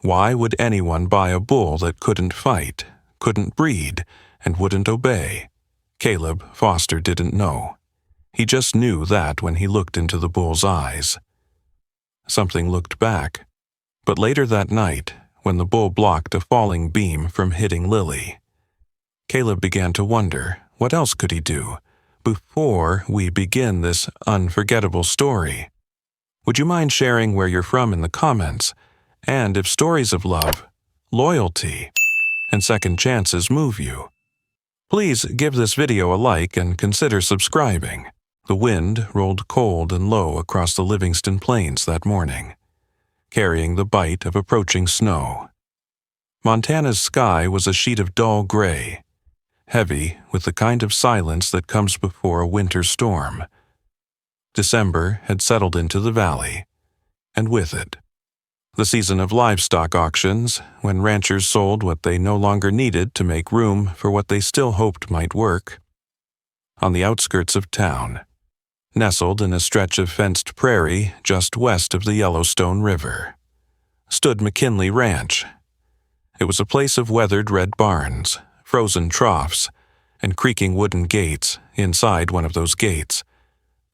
Why would anyone buy a bull that couldn't fight, couldn't breed, and wouldn't obey? Caleb Foster didn't know. He just knew that when he looked into the bull's eyes. Something looked back, but later that night, when the bull blocked a falling beam from hitting Lily, Caleb began to wonder, what else could he do before we begin this unforgettable story? Would you mind sharing where you're from in the comments, and if stories of love, loyalty, and second chances move you? Please give this video a like and consider subscribing. The wind rolled cold and low across the Livingston Plains that morning, carrying the bite of approaching snow. Montana's sky was a sheet of dull gray, heavy with the kind of silence that comes before a winter storm. December had settled into the valley, and with it, the season of livestock auctions, when ranchers sold what they no longer needed to make room for what they still hoped might work. On the outskirts of town, nestled in a stretch of fenced prairie just west of the Yellowstone River, stood McKinley Ranch. It was a place of weathered red barns, frozen troughs, and creaking wooden gates. Inside one of those gates,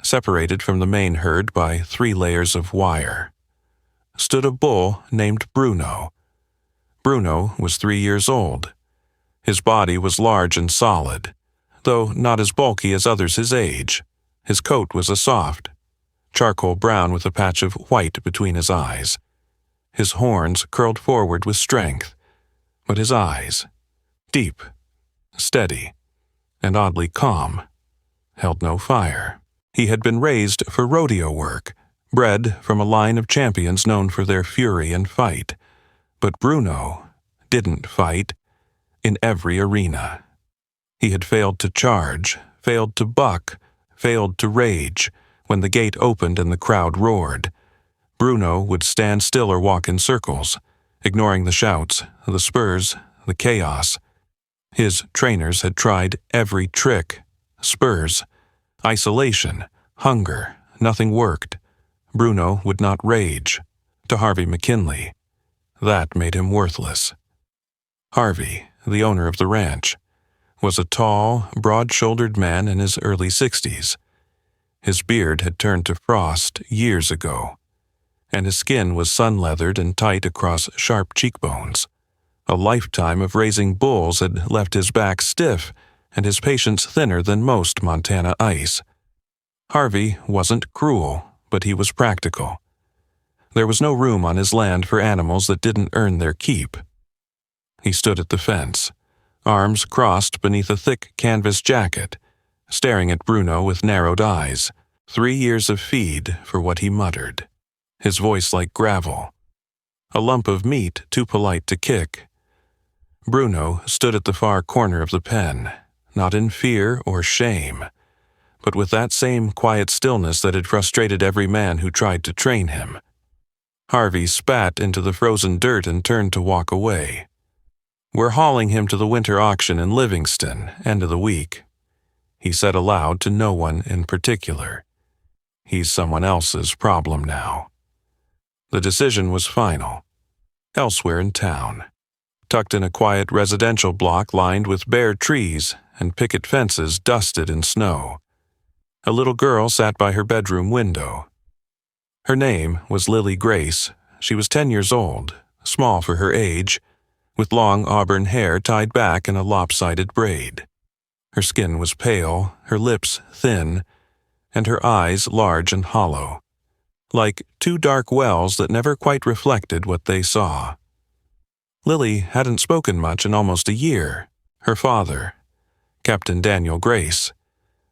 separated from the main herd by 3 layers of wire, stood a bull named Bruno. Bruno was 3 years old. His body was large and solid, though not as bulky as others his age. His coat was a soft, charcoal brown with a patch of white between his eyes. His horns curled forward with strength, but his eyes, deep, steady, and oddly calm, held no fire. He had been raised for rodeo work, bred from a line of champions known for their fury and fight. But Bruno didn't fight in every arena. He had failed to charge, failed to buck, failed to rage. When the gate opened and the crowd roared, Bruno would stand still or walk in circles, ignoring the shouts, the spurs, the chaos. His trainers had tried every trick: spurs, isolation, hunger. Nothing worked. Bruno would not rage. To Harvey McKinley, that made him worthless. Harvey, the owner of the ranch, was a tall, broad-shouldered man in his early 60s. His beard had turned to frost years ago, and his skin was sun-leathered and tight across sharp cheekbones. A lifetime of raising bulls had left his back stiff and his patience thinner than most Montana ice. Harvey wasn't cruel, but he was practical. There was no room on his land for animals that didn't earn their keep. He stood at the fence, arms crossed beneath a thick canvas jacket, staring at Bruno with narrowed eyes. 3 years of feed for what he muttered, his voice like gravel, a lump of meat too polite to kick. Bruno stood at the far corner of the pen, not in fear or shame, but with that same quiet stillness that had frustrated every man who tried to train him. Harvey spat into the frozen dirt and turned to walk away. "We're hauling him to the winter auction in Livingston, end of the week," he said aloud to no one in particular. "He's someone else's problem now." The decision was final. Elsewhere in town, tucked in a quiet residential block lined with bare trees and picket fences dusted in snow, a little girl sat by her bedroom window. Her name was Lily Grace. She was 10 years old, small for her age, with long auburn hair tied back in a lopsided braid. Her skin was pale, her lips thin, and her eyes large and hollow, like 2 dark wells that never quite reflected what they saw. Lily hadn't spoken much in almost a year. Her father, Captain Daniel Grace,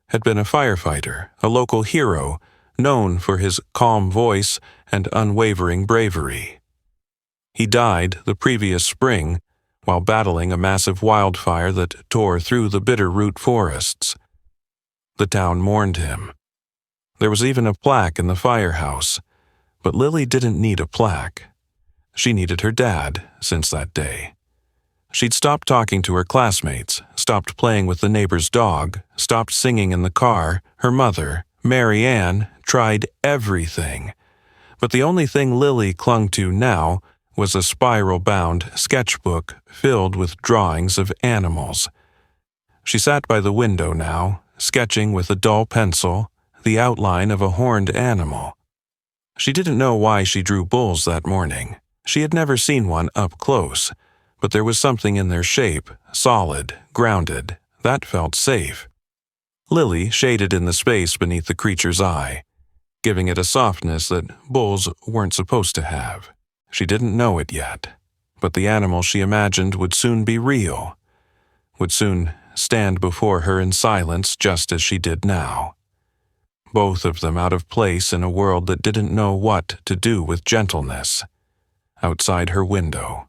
had been a firefighter, a local hero, known for his calm voice and unwavering bravery. He died the previous spring while battling a massive wildfire that tore through the Bitterroot forests. The town mourned him. There was even a plaque in the firehouse, but Lily didn't need a plaque. She needed her dad since that day. She'd stopped talking to her classmates, stopped playing with the neighbor's dog, stopped singing in the car. Her mother, Mary Ann, tried everything. But the only thing Lily clung to now was a spiral-bound sketchbook filled with drawings of animals. She sat by the window now, sketching with a dull pencil the outline of a horned animal. She didn't know why she drew bulls that morning. She had never seen one up close, but there was something in their shape, solid, grounded, that felt safe. Lily shaded in the space beneath the creature's eye, giving it a softness that bulls weren't supposed to have. She didn't know it yet, but the animal she imagined would soon be real, would soon stand before her in silence just as she did now. Both of them out of place in a world that didn't know what to do with gentleness. Outside her window,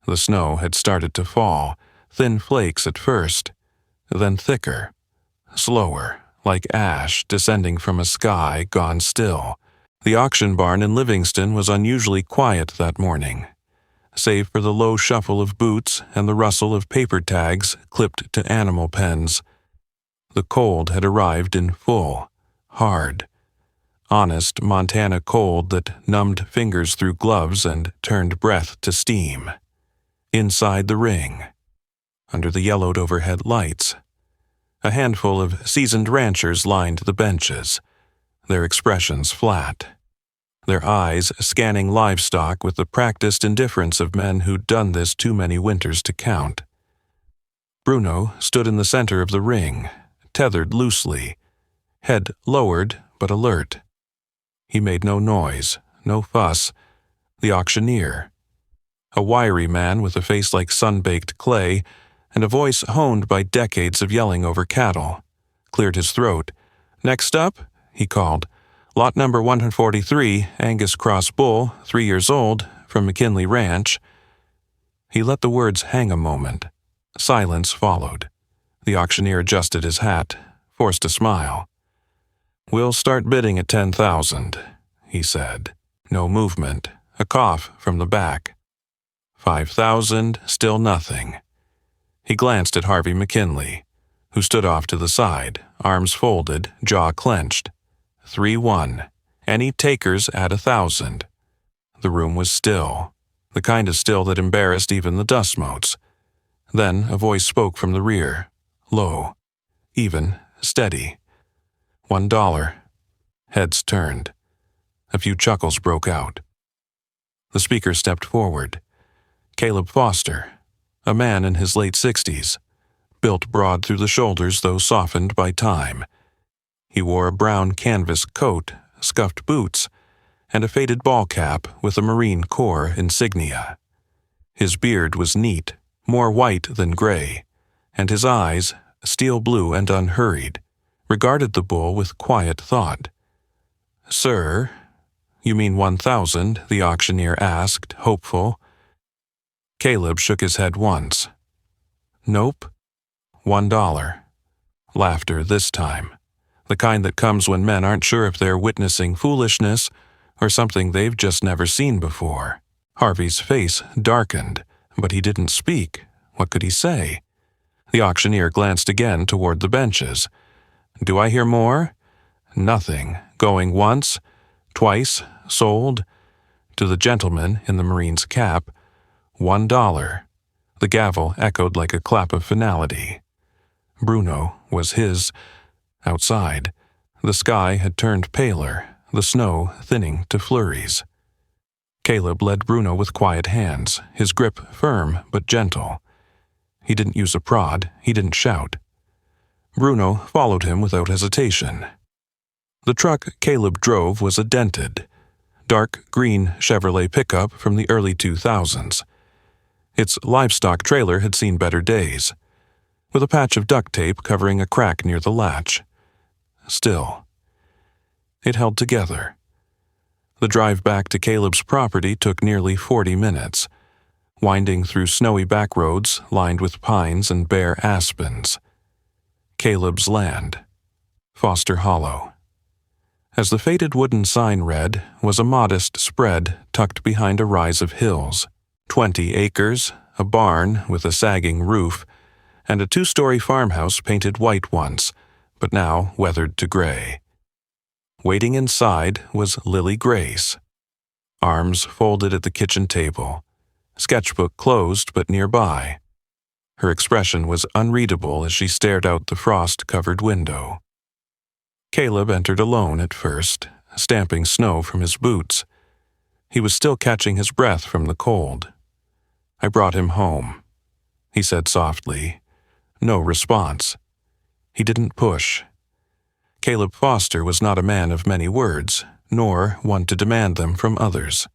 the snow had started to fall, thin flakes at first, then thicker, slower, like ash descending from a sky gone still. The auction barn in Livingston was unusually quiet that morning, save for the low shuffle of boots and the rustle of paper tags clipped to animal pens. The cold had arrived in full, hard, honest Montana cold that numbed fingers through gloves and turned breath to steam. Inside the ring, under the yellowed overhead lights, a handful of seasoned ranchers lined the benches, their expressions flat, their eyes scanning livestock with the practiced indifference of men who'd done this too many winters to count. Bruno stood in the center of the ring, tethered loosely, head lowered but alert. He made no noise, no fuss. The auctioneer, a wiry man with a face like sun-baked clay and a voice honed by decades of yelling over cattle, cleared his throat. "Next up," he called, "lot number 143, Angus Cross Bull, 3 years old, from McKinley Ranch." He let the words hang a moment. Silence followed. The auctioneer adjusted his hat, forced a smile. "We'll start bidding at 10,000, he said. No movement, a cough from the back. 5,000, still nothing. He glanced at Harvey McKinley, who stood off to the side, arms folded, jaw clenched. 3-1. Any takers at 1,000. The room was still, the kind of still that embarrassed even the dust motes. Then a voice spoke from the rear, low, even, steady. $1. Heads turned. A few chuckles broke out. The speaker stepped forward. Caleb Foster, a man in his late 60s, built broad through the shoulders though softened by time. He wore a brown canvas coat, scuffed boots, and a faded ball cap with a Marine Corps insignia. His beard was neat, more white than gray, and his eyes, steel blue and unhurried, regarded the bull with quiet thought. "Sir, you mean 1,000?" the auctioneer asked, hopeful. Caleb shook his head once. "Nope. $1. Laughter this time, the kind that comes when men aren't sure if they're witnessing foolishness or something they've just never seen before. Harvey's face darkened, but he didn't speak. What could he say? The auctioneer glanced again toward the benches. "Do I hear more?" Nothing. Going once, twice, sold. To the gentleman in the Marine's cap, $1. The gavel echoed like a clap of finality. Bruno was his. Outside, the sky had turned paler, the snow thinning to flurries. Caleb led Bruno with quiet hands, his grip firm but gentle. He didn't use a prod, he didn't shout. Bruno followed him without hesitation. The truck Caleb drove was a dented, dark green Chevrolet pickup from the early 2000s. Its livestock trailer had seen better days, with a patch of duct tape covering a crack near the latch. Still, it held together. The drive back to Caleb's property took nearly 40 minutes, winding through snowy back roads lined with pines and bare aspens. Caleb's land, Foster Hollow. As the faded wooden sign read, was a modest spread tucked behind a rise of hills. 20 acres, a barn with a sagging roof, and a 2-story farmhouse painted white once, but now weathered to gray. Waiting inside was Lily Grace. arms folded at the kitchen table, sketchbook closed but nearby. Her expression was unreadable as she stared out the frost-covered window. Caleb entered alone at first, stamping snow from his boots. He was still catching his breath from the cold. "I brought him home," he said softly. No response. He didn't push. Caleb Foster was not a man of many words, nor one to demand them from others.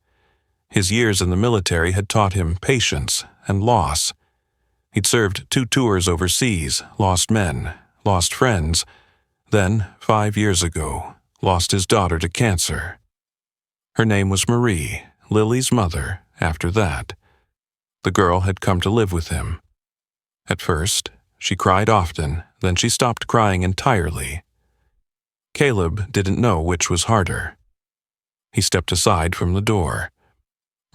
His years in the military had taught him patience and loss. He'd served 2 tours overseas, lost men, lost friends, then, 5 years ago, lost his daughter to cancer. Her name was Marie, Lily's mother, after that. The girl had come to live with him. At first, she cried often, then she stopped crying entirely. Caleb didn't know which was harder. He stepped aside from the door.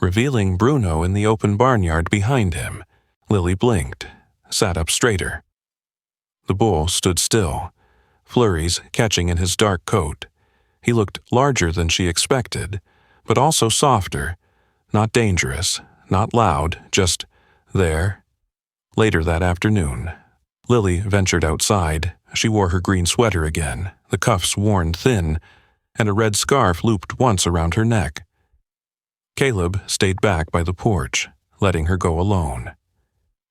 Revealing Bruno in the open barnyard behind him, Lily blinked, sat up straighter. The bull stood still, flurries catching in his dark coat. He looked larger than she expected, but also softer, not dangerous, not loud, just there. Later that afternoon, Lily ventured outside. She wore her green sweater again, the cuffs worn thin, and a red scarf looped once around her neck. Caleb stayed back by the porch, letting her go alone.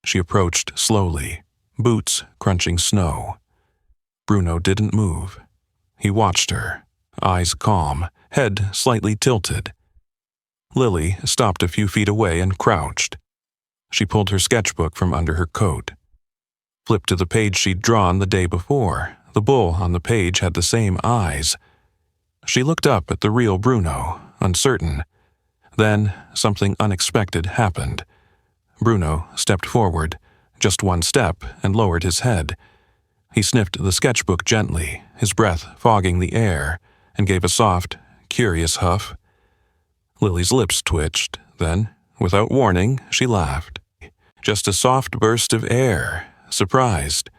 She approached slowly, boots crunching snow. Bruno didn't move. He watched her, eyes calm, head slightly tilted. Lily stopped a few feet away and crouched. She pulled her sketchbook from under her coat. Flipped to the page she'd drawn the day before. The bull on the page had the same eyes. She looked up at the real Bruno, uncertain. Then something unexpected happened. Bruno stepped forward, just one step, and lowered his head. He sniffed the sketchbook gently, his breath fogging the air, and gave a soft, curious huff. Lily's lips twitched, then, without warning, she laughed. Just a soft burst of air, surprised,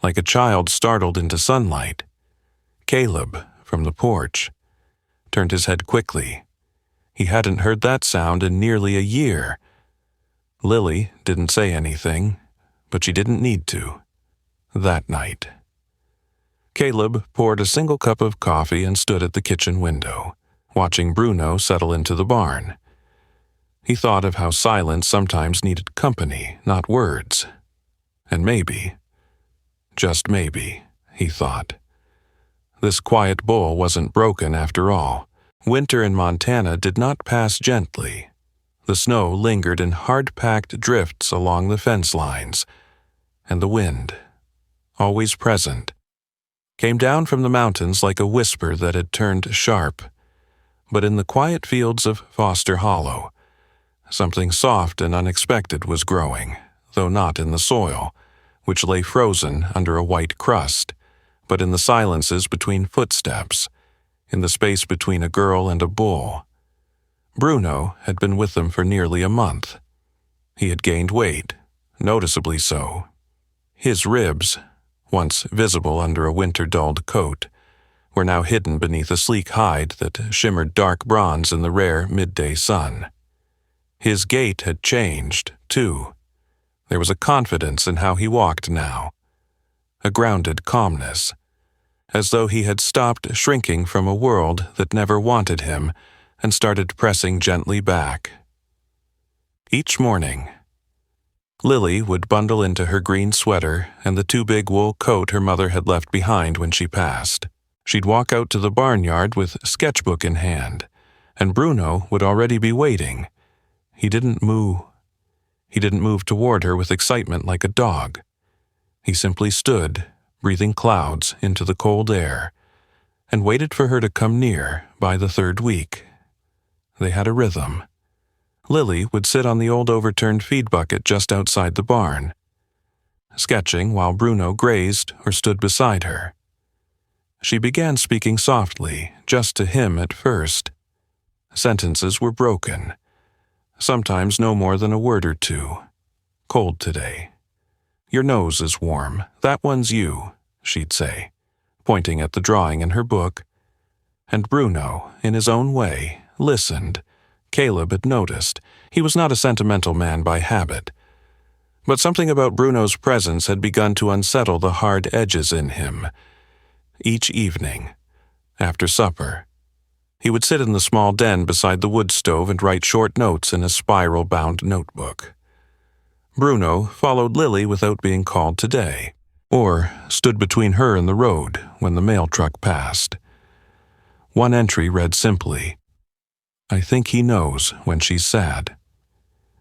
like a child startled into sunlight. Caleb, from the porch, turned his head quickly. He hadn't heard that sound in nearly a year. Lily didn't say anything, but she didn't need to. That night. Caleb poured a single cup of coffee and stood at the kitchen window, watching Bruno settle into the barn. He thought of how silence sometimes needed company, not words. And maybe, just maybe, he thought, this quiet bull wasn't broken after all. Winter in Montana did not pass gently. The snow lingered in hard-packed drifts along the fence lines, and the wind, always present, came down from the mountains like a whisper that had turned sharp. But in the quiet fields of Foster Hollow, something soft and unexpected was growing, though not in the soil, which lay frozen under a white crust, but in the silences between footsteps, in the space between a girl and a bull. Bruno had been with them for nearly a month. He had gained weight, noticeably so. His ribs, once visible under a winter-dulled coat, were now hidden beneath a sleek hide that shimmered dark bronze in the rare midday sun. His gait had changed, too. There was a confidence in how he walked now, a grounded calmness, as though he had stopped shrinking from a world that never wanted him and started pressing gently back. Each morning, Lily would bundle into her green sweater and the too big wool coat her mother had left behind when she passed. She'd walk out to the barnyard with sketchbook in hand, and Bruno would already be waiting. He didn't move toward her with excitement like a dog. He simply stood, breathing clouds into the cold air, and waited for her to come near by the 3rd week. They had a rhythm. Lily would sit on the old overturned feed bucket just outside the barn, sketching while Bruno grazed or stood beside her. She began speaking softly, just to him at first. Sentences were broken, sometimes no more than a word or two. "Cold today. Your nose is warm. That one's you," she'd say, pointing at the drawing in her book. And Bruno, in his own way, listened, Caleb had noticed. He was not a sentimental man by habit. But something about Bruno's presence had begun to unsettle the hard edges in him. Each evening, after supper, he would sit in the small den beside the wood stove and write short notes in a spiral-bound notebook. Bruno followed Lily without being called today, or stood between her and the road when the mail truck passed. One entry read simply, "I think he knows when she's sad."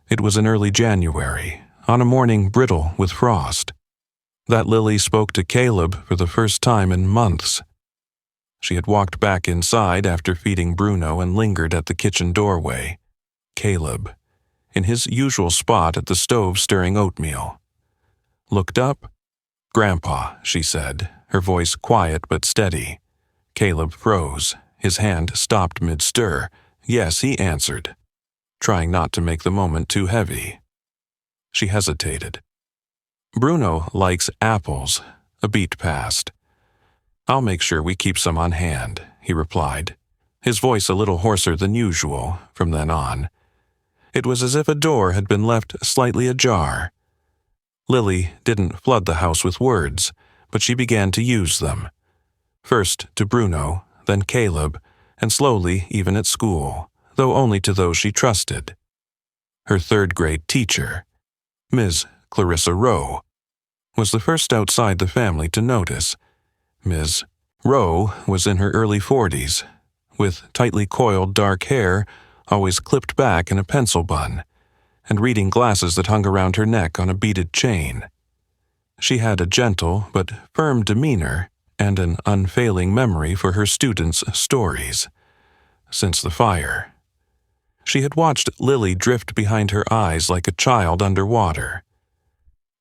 It was in early January, on a morning brittle with frost, that Lily spoke to Caleb for the first time in months. She had walked back inside after feeding Bruno and lingered at the kitchen doorway. Caleb, in his usual spot at the stove stirring oatmeal. Looked up. "Grandpa," she said, her voice quiet but steady. Caleb froze. His hand stopped mid-stir. "Yes," he answered, trying not to make the moment too heavy. She hesitated. "Bruno likes apples." A beat passed. "I'll make sure we keep some on hand," he replied, his voice a little hoarser than usual from then on. It was as if a door had been left slightly ajar. Lily didn't flood the house with words, but she began to use them. First to Bruno, then Caleb, and slowly even at school, though only to those she trusted. Her third-grade teacher, Ms. Clarissa Rowe, was the first outside the family to notice. Ms. Rowe was in her early 40s, with tightly coiled dark hair, always clipped back in a pencil bun, and reading glasses that hung around her neck on a beaded chain. She had a gentle but firm demeanor and an unfailing memory for her students' stories. Since the fire, she had watched Lily drift behind her eyes like a child underwater.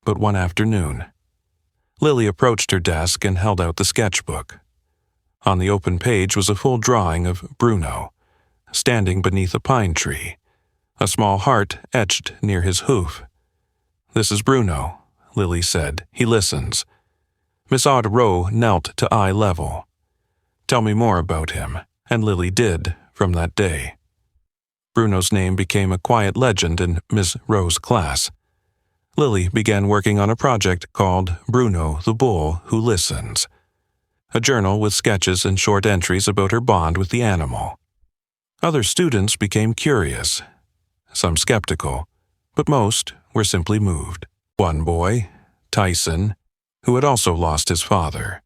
But one afternoon, Lily approached her desk and held out the sketchbook. On the open page was a full drawing of Bruno, standing beneath a pine tree, a small heart etched near his hoof. "This is Bruno," Lily said. "He listens." Miss Aude Rowe knelt to eye level. "Tell me more about him," and Lily did from that day. Bruno's name became a quiet legend in Miss Rowe's class. Lily began working on a project called Bruno the Bull Who Listens, a journal with sketches and short entries about her bond with the animal. Other students became curious, some skeptical, but most were simply moved. One boy, Tyson, who had also lost his father,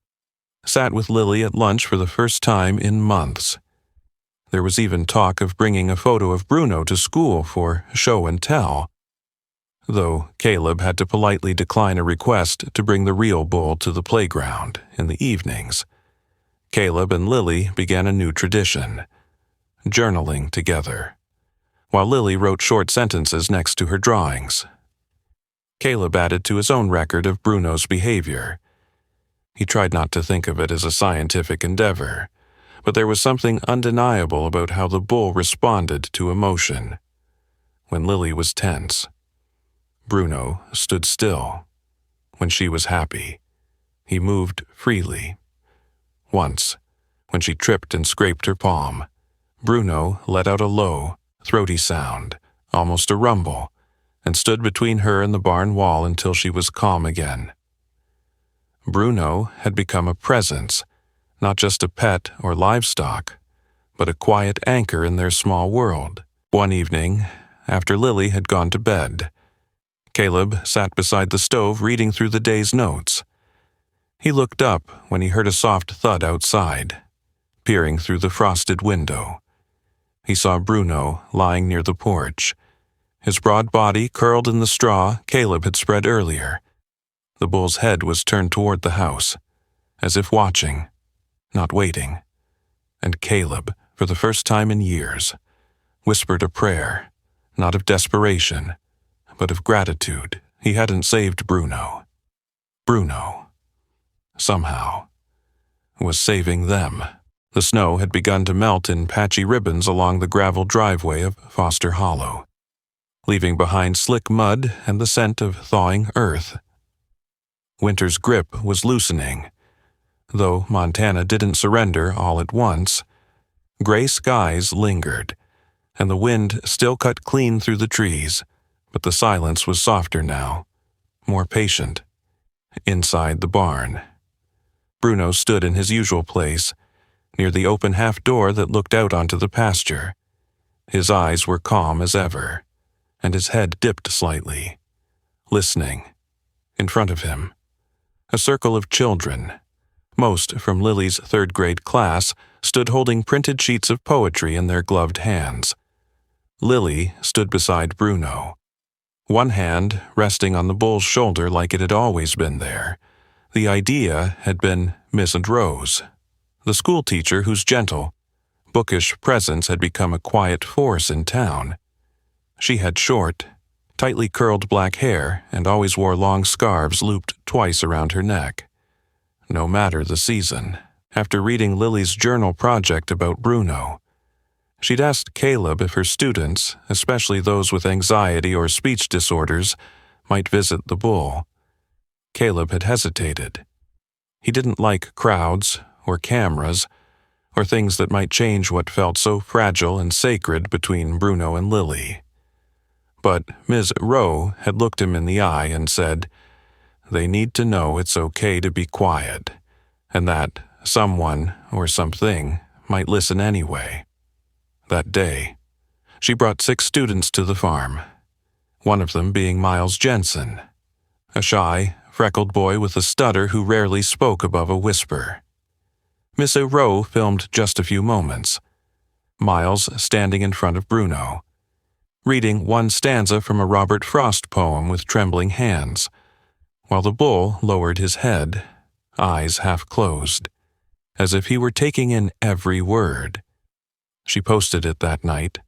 sat with Lily at lunch for the first time in months. There was even talk of bringing a photo of Bruno to school for show and tell, though Caleb had to politely decline a request to bring the real bull to the playground in the evenings. Caleb and Lily began a new tradition, journaling together, while Lily wrote short sentences next to her drawings. Caleb added to his own record of Bruno's behavior. He tried not to think of it as a scientific endeavor, but there was something undeniable about how the bull responded to emotion. When Lily was tense, Bruno stood still. When she was happy, he moved freely. Once, when she tripped and scraped her palm, Bruno let out a low, throaty sound, almost a rumble, and stood between her and the barn wall until she was calm again. Bruno had become a presence, not just a pet or livestock, but a quiet anchor in their small world. One evening, after Lily had gone to bed, Caleb sat beside the stove reading through the day's notes. He looked up when he heard a soft thud outside, peering through the frosted window. He saw Bruno lying near the porch, his broad body curled in the straw Caleb had spread earlier. The bull's head was turned toward the house, as if watching, not waiting. And Caleb, for the first time in years, whispered a prayer, not of desperation, but of gratitude. He hadn't saved Bruno. Bruno, somehow, was saving them. The snow had begun to melt in patchy ribbons along the gravel driveway of Foster Hollow, leaving behind slick mud and the scent of thawing earth. Winter's grip was loosening, though Montana didn't surrender all at once. Gray skies lingered, and the wind still cut clean through the trees, but the silence was softer now, more patient. Inside the barn, Bruno stood in his usual place, near the open half-door that looked out onto the pasture. His eyes were calm as ever, and his head dipped slightly, listening. In front of him, a circle of children, most from Lily's third-grade class, stood holding printed sheets of poetry in their gloved hands. Lily stood beside Bruno, one hand resting on the bull's shoulder like it had always been there. The idea had been Miss Rose, the schoolteacher whose gentle, bookish presence had become a quiet force in town. She had short, tightly curled black hair and always wore long scarves looped twice around her neck. No matter the season, after reading Lily's journal project about Bruno, she'd asked Caleb if her students, especially those with anxiety or speech disorders, might visit the bull. Caleb had hesitated. He didn't like crowds or cameras or things that might change what felt so fragile and sacred between Bruno and Lily. But Ms. Rowe had looked him in the eye and said, "They need to know it's okay to be quiet, and that someone or something might listen anyway." That day, she brought 6 students to the farm, one of them being Miles Jensen, a shy, freckled boy with a stutter who rarely spoke above a whisper. Miss Rowe filmed just a few moments. Miles standing in front of Bruno, reading one stanza from a Robert Frost poem with trembling hands, while the bull lowered his head, eyes half closed, as if he were taking in every word. She posted it that night.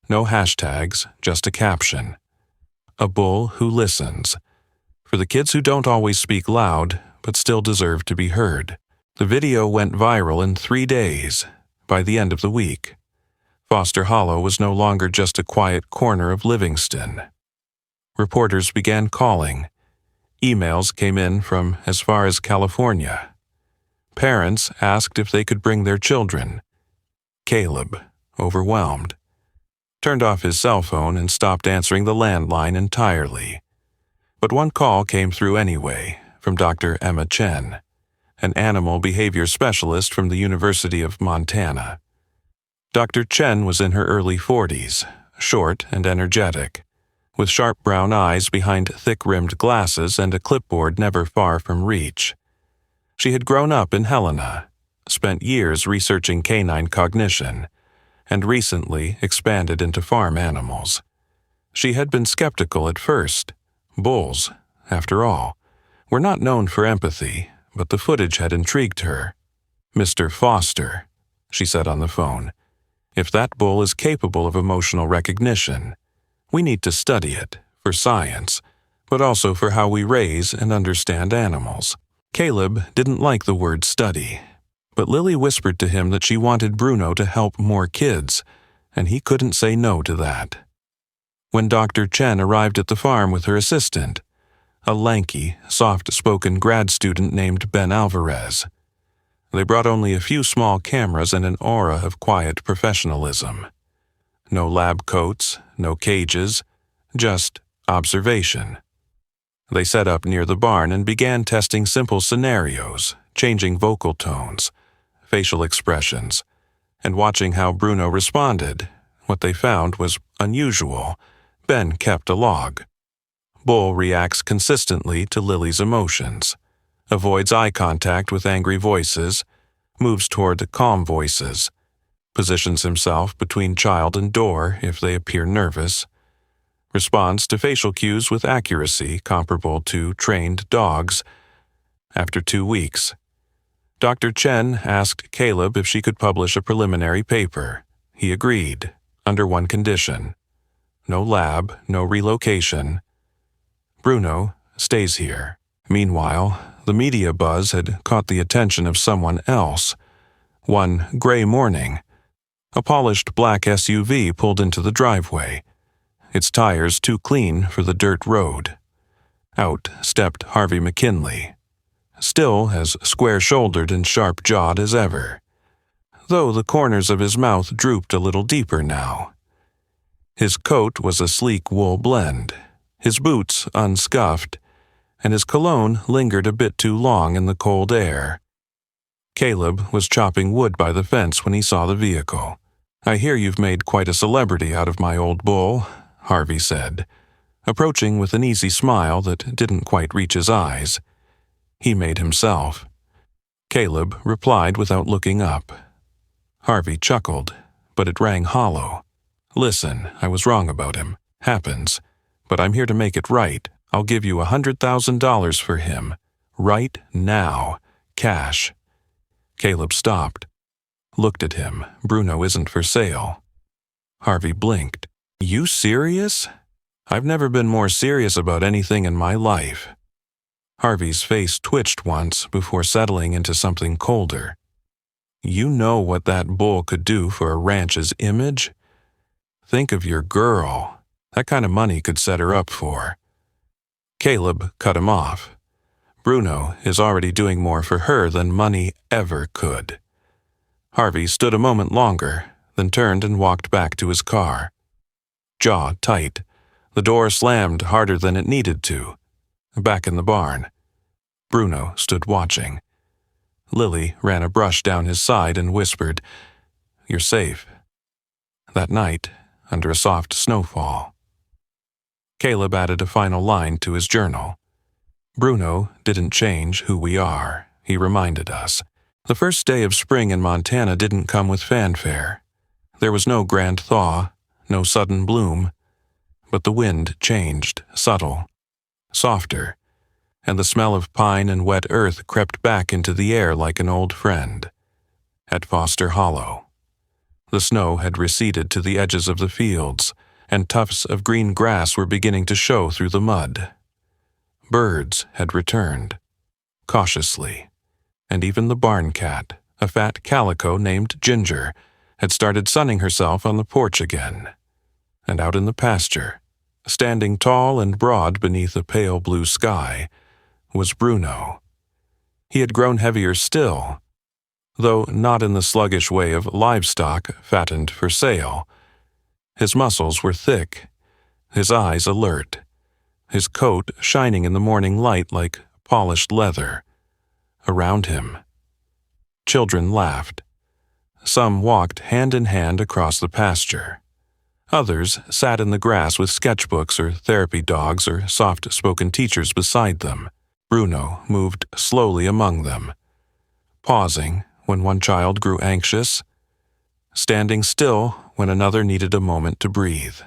No hashtags, just a caption. "A bull who listens. For the kids who don't always speak loud, but still deserve to be heard." The video went viral in 3 days, by the end of the week. Foster Hollow was no longer just a quiet corner of Livingston. Reporters began calling. Emails came in from as far as California. Parents asked if they could bring their children. Caleb, overwhelmed, turned off his cell phone and stopped answering the landline entirely. But one call came through anyway, from Dr. Emma Chen, an animal behavior specialist from the University of Montana. Dr. Chen was in her early 40s, short and energetic, with sharp brown eyes behind thick-rimmed glasses and a clipboard never far from reach. She had grown up in Helena, spent years researching canine cognition, and recently expanded into farm animals. She had been skeptical at first. Bulls, after all, were not known for empathy, but the footage had intrigued her. "Mr. Foster," she said on the phone, "if that bull is capable of emotional recognition, we need to study it, for science, but also for how we raise and understand animals." Caleb didn't like the word study, but Lily whispered to him that she wanted Bruno to help more kids, and he couldn't say no to that. When Dr. Chen arrived at the farm with her assistant, a lanky, soft-spoken grad student named Ben Alvarez, they brought only a few small cameras and an aura of quiet professionalism. No lab coats, no cages, just observation. They set up near the barn and began testing simple scenarios, changing vocal tones, facial expressions, and watching how Bruno responded. What they found was unusual. Ben kept a log. Bull reacts consistently to Lily's emotions, avoids eye contact with angry voices, moves toward calm voices, positions himself between child and door if they appear nervous, responds to facial cues with accuracy comparable to trained dogs. After 2 weeks, Dr. Chen asked Caleb if she could publish a preliminary paper. He agreed, under one condition. No lab, no relocation. Bruno stays here. Meanwhile, the media buzz had caught the attention of someone else. One gray morning, a polished black SUV pulled into the driveway, its tires too clean for the dirt road. Out stepped Harvey McKinley, still as square-shouldered and sharp-jawed as ever, though the corners of his mouth drooped a little deeper now. His coat was a sleek wool blend, his boots unscuffed, and his cologne lingered a bit too long in the cold air. Caleb was chopping wood by the fence when he saw the vehicle. "I hear you've made quite a celebrity out of my old bull," Harvey said, approaching with an easy smile that didn't quite reach his eyes. "He made himself." Caleb replied without looking up. Harvey chuckled, but it rang hollow. "Listen, I was wrong about him. Happens. But I'm here to make it right. I'll give you $100,000 for him. Right now. Cash." Caleb stopped. Looked at him. "Bruno isn't for sale." Harvey blinked. "You serious?" "I've never been more serious about anything in my life." Harvey's face twitched once before settling into something colder. "You know what that bull could do for a ranch's image? Think of your girl. That kind of money could set her up for." Caleb cut him off. "Bruno is already doing more for her than money ever could." Harvey stood a moment longer, then turned and walked back to his car. Jaw tight, the door slammed harder than it needed to. Back in the barn, Bruno stood watching. Lily ran a brush down his side and whispered, "You're safe." That night, under a soft snowfall, Caleb added a final line to his journal. "Bruno didn't change who we are," he reminded us. The first day of spring in Montana didn't come with fanfare. There was no grand thaw, no sudden bloom, but the wind changed, subtle, softer, and the smell of pine and wet earth crept back into the air like an old friend. At Foster Hollow, the snow had receded to the edges of the fields, and tufts of green grass were beginning to show through the mud. Birds had returned, cautiously, and even the barn cat, a fat calico named Ginger, had started sunning herself on the porch again. And out in the pasture, standing tall and broad beneath a pale blue sky, was Bruno. He had grown heavier still, though not in the sluggish way of livestock fattened for sale. His muscles were thick, his eyes alert, his coat shining in the morning light like polished leather. Around him, children laughed. Some walked hand in hand across the pasture. Others sat in the grass with sketchbooks or therapy dogs or soft-spoken teachers beside them. Bruno moved slowly among them, pausing when one child grew anxious, standing still when another needed a moment to breathe.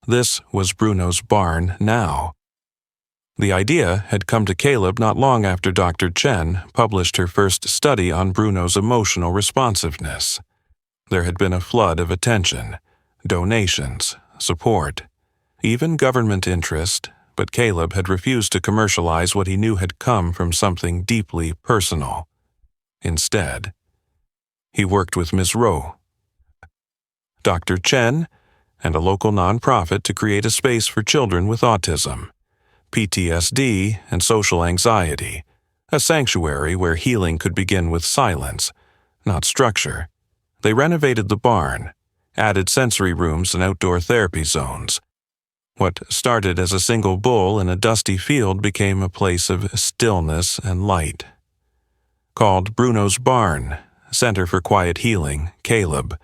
This was Bruno's barn now. The idea had come to Caleb not long after Dr. Chen published her first study on Bruno's emotional responsiveness. There had been a flood of attention, donations, support, even government interest, but Caleb had refused to commercialize what he knew had come from something deeply personal. Instead, he worked with Ms. Rowe, Dr. Chen, and a local nonprofit to create a space for children with autism, PTSD, and social anxiety, a sanctuary where healing could begin with silence, not structure. They renovated the barn, added sensory rooms and outdoor therapy zones. What started as a single bull in a dusty field became a place of stillness and light. Called Bruno's Barn, Center for Quiet Healing, Caleb,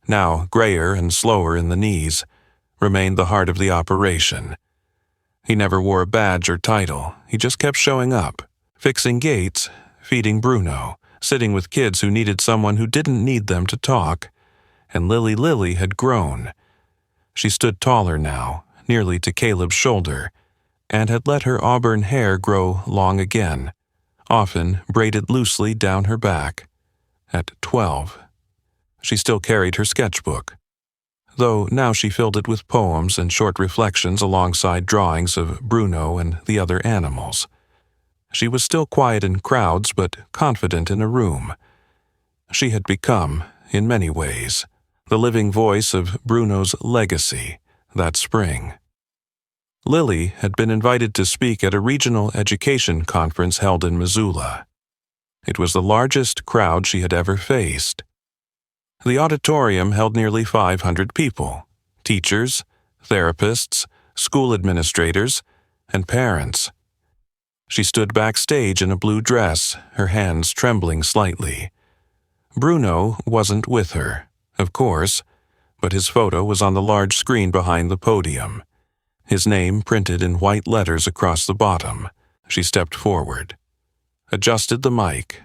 now grayer and slower in the knees, remained the heart of the operation. He never wore a badge or title. He just kept showing up, fixing gates, feeding Bruno, sitting with kids who needed someone who didn't need them to talk. And Lily had grown. She stood taller now, nearly to Caleb's shoulder, and had let her auburn hair grow long again, often braided loosely down her back. At 12, she still carried her sketchbook, though now she filled it with poems and short reflections alongside drawings of Bruno and the other animals. She was still quiet in crowds but confident in a room. She had become, in many ways, the living voice of Bruno's legacy that spring. Lily had been invited to speak at a regional education conference held in Missoula. It was the largest crowd she had ever faced. The auditorium held nearly 500 people, teachers, therapists, school administrators, and parents. She stood backstage in a blue dress, her hands trembling slightly. Bruno wasn't with her, of course, but his photo was on the large screen behind the podium, his name printed in white letters across the bottom. She stepped forward, adjusted the mic,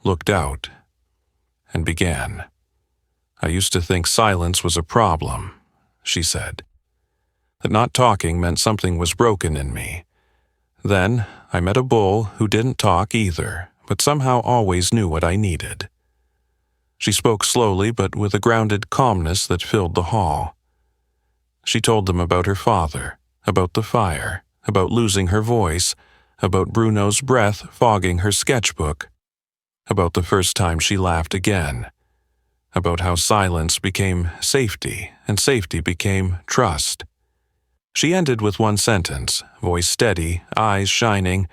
looked out, and began. "I used to think silence was a problem," she said. "That not talking meant something was broken in me. Then I met a bull who didn't talk either, but somehow always knew what I needed." She spoke slowly but with a grounded calmness that filled the hall. She told them about her father, about the fire, about losing her voice, about Bruno's breath fogging her sketchbook, about the first time she laughed again, about how silence became safety and safety became trust. She ended with one sentence, voice steady, eyes shining.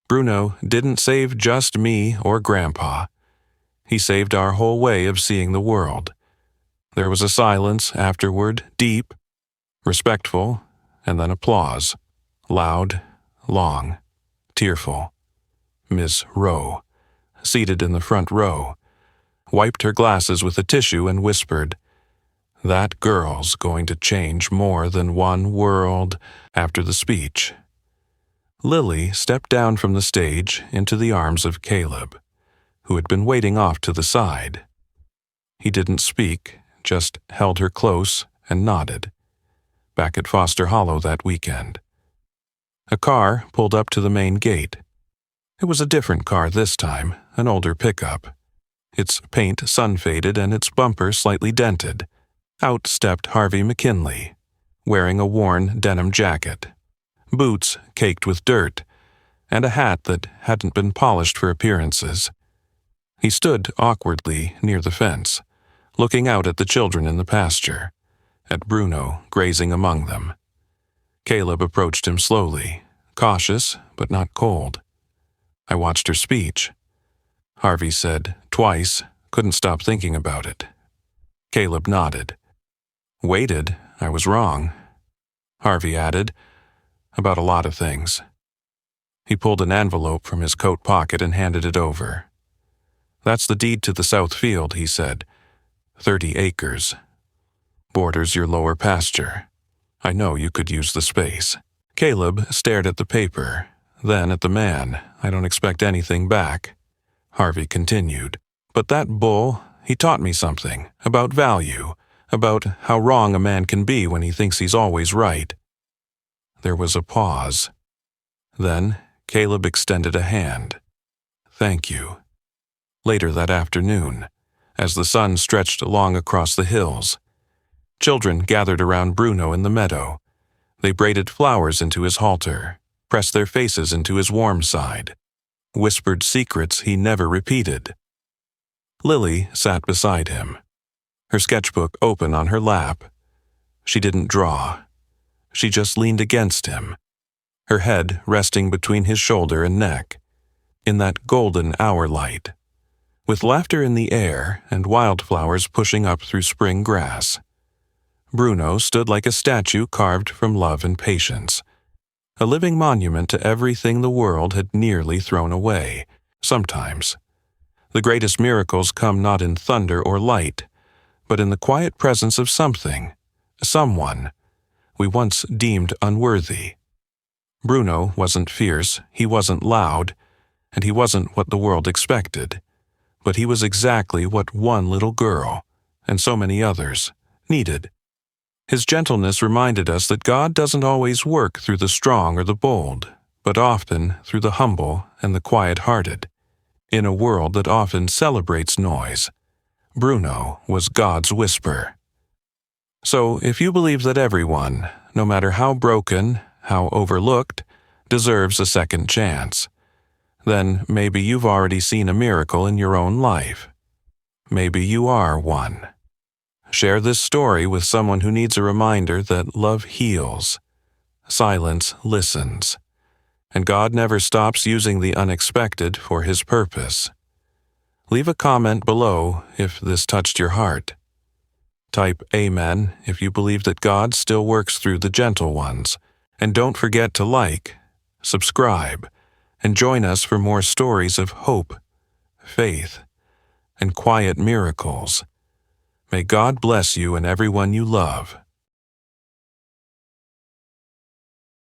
"Bruno didn't save just me or Grandpa. He saved our whole way of seeing the world." There was a silence afterward, deep, respectful, and then applause, loud, long, tearful. Miss Rowe, seated in the front row, wiped her glasses with a tissue and whispered, "That girl's going to change more than one world." After the speech, Lily stepped down from the stage into the arms of Caleb, who had been waiting off to the side. He didn't speak, just held her close and nodded. Back at Foster Hollow that weekend. A car pulled up to the main gate. It was a different car this time, an older pickup. Its paint sun-faded and its bumper slightly dented. Out stepped Harvey McKinley, wearing a worn denim jacket, boots caked with dirt, and a hat that hadn't been polished for appearances. He stood awkwardly near the fence, looking out at the children in the pasture, at Bruno grazing among them. Caleb approached him slowly, cautious but not cold. I watched her speech. Harvey said, twice, couldn't stop thinking about it. Caleb nodded. "Waited, I was wrong." Harvey added, "About a lot of things." He pulled an envelope from his coat pocket and handed it over. "That's the deed to the south field," he said. 30 acres. Borders your lower pasture. I know you could use the space." Caleb stared at the paper, then at the man. "I don't expect anything back." Harvey continued. "But that bull, he taught me something, about value, about how wrong a man can be when he thinks he's always right." There was a pause. Then Caleb extended a hand. "Thank you." Later that afternoon, as the sun stretched long across the hills, children gathered around Bruno in the meadow. They braided flowers into his halter, pressed their faces into his warm side, whispered secrets he never repeated. Lily sat beside him, her sketchbook open on her lap. She didn't draw. She just leaned against him, her head resting between his shoulder and neck, in that golden hour light, with laughter in the air and wildflowers pushing up through spring grass. Bruno stood like a statue carved from love and patience, a living monument to everything the world had nearly thrown away. Sometimes, the greatest miracles come not in thunder or light, but in the quiet presence of something, someone, we once deemed unworthy. Bruno wasn't fierce, he wasn't loud, and he wasn't what the world expected, but he was exactly what one little girl, and so many others, needed. His gentleness reminded us that God doesn't always work through the strong or the bold, but often through the humble and the quiet-hearted. In a world that often celebrates noise, Bruno was God's whisper. So if you believe that everyone, no matter how broken, how overlooked, deserves a second chance, then maybe you've already seen a miracle in your own life. Maybe you are one. Share this story with someone who needs a reminder that love heals, silence listens, and God never stops using the unexpected for His purpose. Leave a comment below if this touched your heart. Type Amen if you believe that God still works through the gentle ones. And don't forget to like, subscribe, and join us for more stories of hope, faith, and quiet miracles. May God bless you and everyone you love.